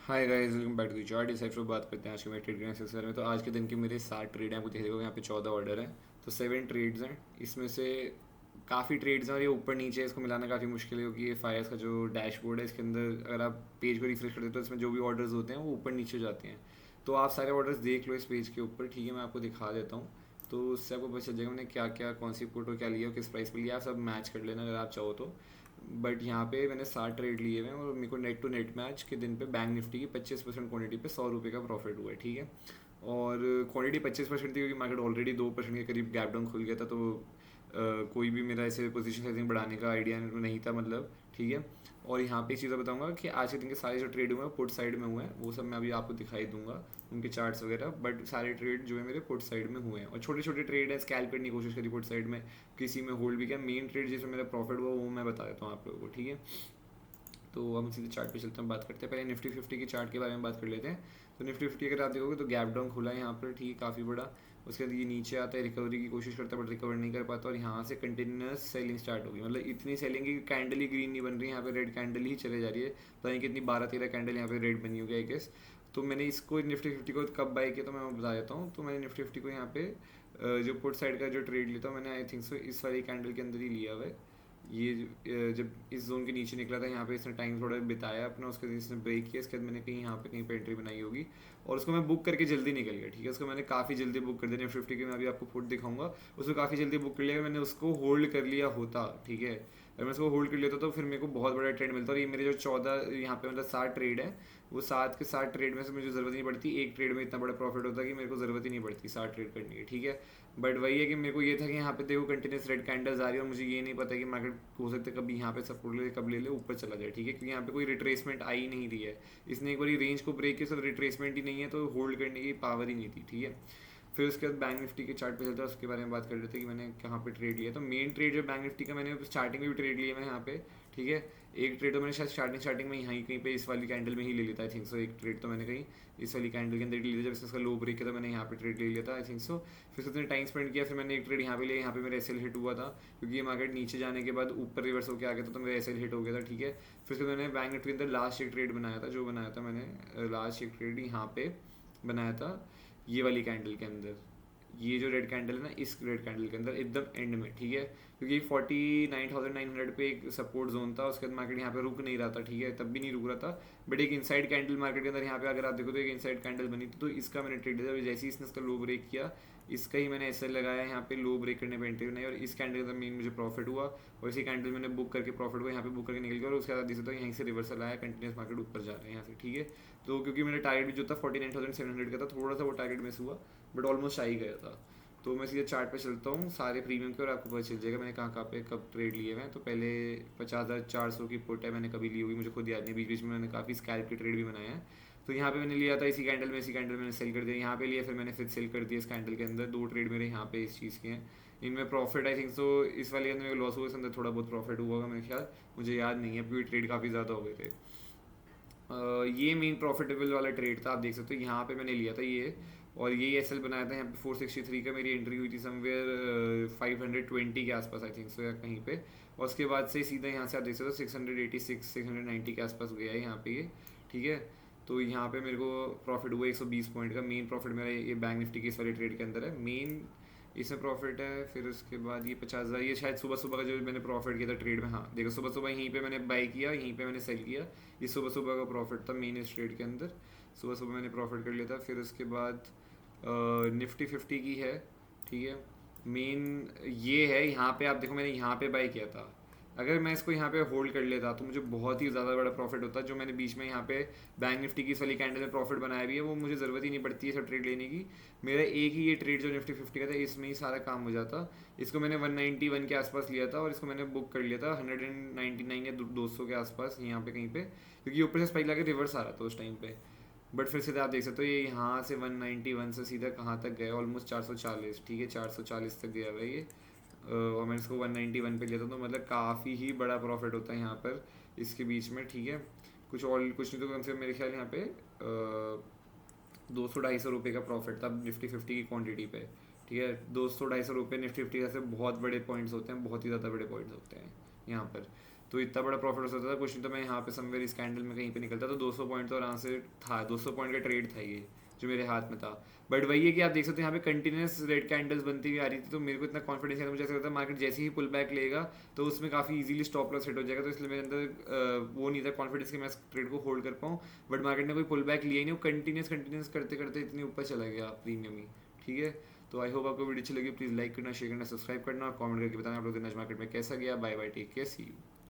Hi guys, welcome back to the chart. इस episode बात करते हैं आज के मेरे ट्रेड के बारे में। तो आज के दिन के मेरे 7 ट्रेड हैं, आपको दिख देखो यहाँ पे 14 ऑर्डर हैं। तो 7 ट्रेड्स हैं, इसमें से काफ़ी ट्रेड्स हैं और ये ऊपर नीचे इसको मिलाना काफ़ी मुश्किल है, क्योंकि ये फायर्स का जो डैशबोर्ड है इसके अंदर अगर आप पेज को रिफ्रेश करते हो तो इसमें जो भी ऑर्डर्स होते हैं वो ऊपर नीचे जाते हैं। तो आप सारे ऑर्डर्स देख लो इस पेज के ऊपर, ठीक है। मैं आपको दिखा देता हूँ, तो उससे आपको पता चल जाएगा मैंने क्या क्या कौन सी पुट और क्या लिया और किस प्राइस पे लिया। आप सब मैच कर लेना अगर आप चाहो तो। बट यहाँ पे मैंने 60 ट्रेड लिए हुए हैं और मेरे को नेट टू नेट मैच के दिन पे बैंक निफ्टी की 25% क्वांटिटी पे 100 रुपये का प्रॉफिट हुआ है, ठीक है। और क्वांटिटी 25% थी, क्योंकि मार्केट ऑलरेडी 2% के करीब गैप डाउन खुल गया था। तो कोई भी मेरा ऐसे पोजीशन साइजिंग बढ़ाने का आइडिया नहीं था, मतलब, ठीक है। और यहाँ पे एक चीज़ बताऊंगा कि आज के दिन के सारे जो ट्रेड हुए हैं पुट साइड में हुए हैं, वो सब मैं अभी आपको दिखाई दूंगा उनके चार्ट्स वगैरह। बट सारे ट्रेड जो है मेरे पुट साइड में हुए हैं और छोटे छोटे ट्रेड है, स्कैल्प करने की कोशिश करी पुट साइड में, किसी में होल्ड भी किया। मेन ट्रेड जिसमें मेरा प्रॉफिट हुआ वो मैं बता देता हूँ आप लोगों को, ठीक है। तो हम सीधे चार्ट पे चलते हैं, बात करते हैं। पहले निफ्टी 50 की चार्ट के बारे में बात कर लेते हैं। तो निफ्टी 50 अगर आप देखोगे तो गैप डाउन खुला है यहाँ पर, ठीक है, काफ़ी बड़ा। उसके बाद ये नीचे आता है, रिकवरी की कोशिश करता है बट रिकवर नहीं कर पाता, और यहाँ से कंटिन्यूस सेलिंग स्टार्ट होगी। मतलब इतनी सेलिंग की कैंडल ही ग्रीन नहीं बन रही, यहाँ पे रेड कैंडल ही चले जा रही है। पता नहीं कितनी 12-13 कैंडल यहाँ पे रेड बनी होगी आई गेस। तो मैंने इसको निफ्टी 50 को कब बाई किया तो मैं बता देता हूँ। तो मैंने निफ्टी 50 को यहाँ पे जो पुट साइड का जो ट्रेड लिया था मैंने, आई थिंक सो इस वाली कैंडल के अंदर ही लिया हुआ है। ये जब इस जोन के नीचे निकला था यहाँ पे इसने टाइम थोड़ा बिताया अपना, उसके बाद इसने ब्रेक किया। इसके बाद मैंने कहीं यहाँ पे कहीं पे एंट्री बनाई होगी और उसको मैं बुक करके जल्दी निकल गया, ठीक है। उसको मैंने काफ़ी जल्दी बुक कर दिया। निफ्टी 50 के मैं अभी आपको फुट दिखाऊंगा, उसको काफ़ी जल्दी बुक कर लिया। मैंने उसको होल्ड कर लिया होता, ठीक है। अगर मैं उसको होल्ड कर लेता तो फिर मेरे को बहुत बड़ा ट्रेड मिलता। और ये मेरे जो 14 यहाँ पे मतलब 60 ट्रेड है, वो 7 के 7 ट्रेड में से मुझे ज़रूरत नहीं पड़ती। एक ट्रेड में इतना बड़ा प्रॉफिट होता कि मेरे को ज़रूरत ही नहीं पड़ती 60 ट्रेड करने की, ठीक है। बट वही है कि मेरे को ये था कि यहाँ पे देखो कंटिन्यूस रेड कैंडल्स आ रही है और मुझे ये नहीं पता कि मार्केट हो सकता है कभी यहाँ पे सपोर्ट ले कब ले ऊपर चला जाए, ठीक है। क्योंकि यहाँ पे कोई रिट्रेसमेंट आ ही नहीं रही है। इसने एक बार रेंज को ब्रेक किया, सब रिट्रेसमेंट ही नहीं है, तो होल्ड करने की पावर ही नहीं थी, ठीक है। फिर उसके बाद बैंक निफ्टी के चार्ट पे चलता है, उसके बारे में बात कर लेते हैं कि मैंने कहाँ पे ट्रेड लिया। तो मेन ट्रेड जो बैंक निफ्टी का मैंने स्टार्टिंग में भी ट्रेड लिया मैं यहाँ पे, ठीक है। एक ट्रेड तो मैंने शायद स्टार्टिंग में यहाँ कहीं पे इस वाली कैंडल में ही ले लेता, आई थिंक सो। एक ट्रेड तो मैंने कहीं इस वाली कैंडल के अंदर ले लिया, जब इसका लो ब्रेक किया था मैंने यहाँ पे ट्रेड ले लिया था, आई थिंक सो। फिर उसने टाइम स्पेंड किया, फिर मैंने एक ट्रेड यहाँ पे लिया, यहाँ पे मेरा एसएल हिट हुआ था, क्योंकि ये मार्केट नीचे जाने के बाद ऊपर रिवर्स होकर आ गया था, तो मेरा एसएल हिट हो गया था, ठीक है। फिर उसके मैंने बैंक निफ्टी के अंदर लास्ट एक ट्रेड बनाया था, जो बनाया था मैंने लास्ट एक ट्रेड यहाँ पे बनाया था ये वाली कैंडल के अंदर। ये जो रेड कैंडल है ना, इस रेड कैंडल के अंदर एकदम एंड में, ठीक है। क्योंकि 49,900 पे एक सपोर्ट जोन था, उसके बाद मार्केट यहाँ पे रुक नहीं रहा था, ठीक है, तब भी नहीं रुक रहा था। बट एक इनसाइड कैंडल मार्केट के अंदर यहाँ पे अगर आप देखो तो एक इनसाइड कैंडल बनी थी, तो इसका मैंने ट्रेड लिया। जैसे ही इसने इसका लो ब्रेक किया, इसका ही मैंने एसएल लगाया यहाँ पे लो ब्रेक करने पर एंट्री बनाई, और इस कैंडल का मेन मुझे प्रॉफिट हुआ। और इसी कैंडल मैंने बुक करके प्रॉफिट हुआ, यहाँ पे बुक करके निकल गया। और उसके बाद देख सकते हो यहीं से रिवर्सल आया, कंटिन्यूस मार्केट ऊपर जा रहे हैं यहाँ से, ठीक है। तो क्योंकि मेरा टारगेट भी जो था 49,700 का था, थोड़ा सा वो टारगेट मिस हुआ, बट ऑलमोस्ट आ ही गया था। तो मैं सीधे चार्ट पे चलता हूँ सारे प्रीमियम के, और आपको पता चल जाएगा मैंने कहाँ कहाँ पे कब ट्रेड लिए हैं। तो पहले 50,400 की पुट है, मैंने कभी ली होगी मुझे खुद याद नहीं, बीच बीच में मैंने काफ़ी स्कैल्प के ट्रेड भी बनाए हैं। तो यहाँ पे मैंने लिया था इसी कैंडल में, इसी कैंडल मैंने सेल कर दिया, यहाँ पे लिया, फिर मैंने फिर सेल कर दिया इस कैंडल के अंदर। 2 ट्रेड मेरे यहाँ पे इस चीज़ के हैं, इनमें प्रॉफिट आई थिंक सो इस वाले अंदर लॉस हुआ, इस अंदर थोड़ा बहुत प्रॉफिट हुआ होगा मेरे ख्याल, मुझे याद नहीं है क्योंकि ट्रेड काफ़ी ज़्यादा हो गए थे। ये मेन प्रॉफिटेबल वाला ट्रेड था, आप देख सकते हो यहाँ पे मैंने लिया था ये। और यही एसएल बनाया था यहाँ पे 463 का, मेरी एंट्री हुई थी समवेयर 520 के आसपास आई थिंक सो, या कहीं पे। और उसके बाद से सीधा यहाँ से आप देख सकते हो 686 690 के आसपास गया है यहाँ पे ये, ठीक है। तो यहाँ पे मेरे को प्रॉफिट हुआ 120 पॉइंट का। मेन प्रॉफिट मेरा ये बैंक निफ्टी के इस वाले ट्रेड के अंदर है, मेन इसमें प्रॉफिट है। फिर उसके बाद ये 50,000, ये शायद सुबह सुबह का जो मैंने प्रॉफिट किया था ट्रेड में, हाँ देखो सुबह सुबह यहीं पे मैंने बाई किया, यहीं पे मैंने सेल किया। ये सुबह सुबह का प्रॉफिट था मेन इस ट्रेड के अंदर, सुबह सुबह मैंने प्रॉफिट कर लिया था। फिर उसके बाद निफ्टी 50 की है, ठीक है। मेन ये है, यहाँ पे आप देखो मैंने यहाँ पे बाई किया था। अगर मैं इसको यहाँ पे होल्ड कर लेता तो मुझे बहुत ही ज़्यादा बड़ा प्रॉफिट होता। जो मैंने बीच में यहाँ पे बैंक निफ्टी की इस वाली कैंडल में प्रॉफिट बनाया भी है, वो मुझे ज़रूरत ही नहीं पड़ती है सब ट्रेड लेने की। मेरा एक ही ये ट्रेड जो निफ्टी 50 का था, इसमें ही सारा काम हो जाता। इसको मैंने 191 के आसपास लिया था और इसको मैंने बुक कर लिया था 199 या 200 के आसपास यहाँ पे कहीं पे, क्योंकि ऊपर से स्पाइक लगा रिवर्स आ रहा था उस टाइम पे। बट फिर से आप देख सकते हो ये यहाँ से 191 से सीधा कहाँ तक गया, ऑलमोस्ट 440, ठीक है, 440 तक गया हुआ है ये। और मैंने इसको 191 पे लिया था, तो मतलब काफ़ी ही बड़ा प्रॉफिट होता है यहाँ पर इसके बीच में, ठीक है। कुछ नहीं तो कम से कम मेरे ख्याल यहाँ पे 200-250 रुपये का प्रॉफिट था निफ्टी 50 की क्वांटिटी पे, ठीक है। 200-250 रुपये निफ्टी 50 से बहुत बड़े पॉइंट्स होते हैं, बहुत ही ज़्यादा बड़े पॉइंट्स होते हैं यहाँ पर। तो इतना बड़ा प्रॉफिट हो सकता था, कुछ नहीं तो मैं यहाँ पे समवेयर इस कैंडल में कहीं पे निकलता, तो 200 पॉइंट तो आराम से था, 200 पॉइंट का ट्रेड था ये जो मेरे हाथ में था। बट वही है कि आप देख सकते हैं यहाँ पे कंटिन्यूस रेड कैंडल्स बनती हुई आ रही थी, तो मेरे को इतना कॉन्फिडेंस है, मुझे ऐसा लगता है मार्केट जैसे ही पुल बैक लेगा तो उसमें काफ़ी इजीली स्टॉप लॉस हिट हो जाएगा, तो इसलिए मेरे अंदर वो नहीं था कॉन्फिडेंस कि मैं इस ट्रेड को होल्ड कर पाऊँ। बट मार्केट ने कोई पुल बैक लिया ही नहीं, वो कंटिन्यूस करते करते इतनी ऊपर चला गया प्रीमियम ही। ठीक है, तो आई होप आपको वीडियो अच्छी लगी, प्लीज़ लाइक करना, शेयर करना, सब्सक्राइब करना और कमेंट करके बताना आप लोग दिन आज मार्केट में कैसा गया। Bye bye, take care, see you.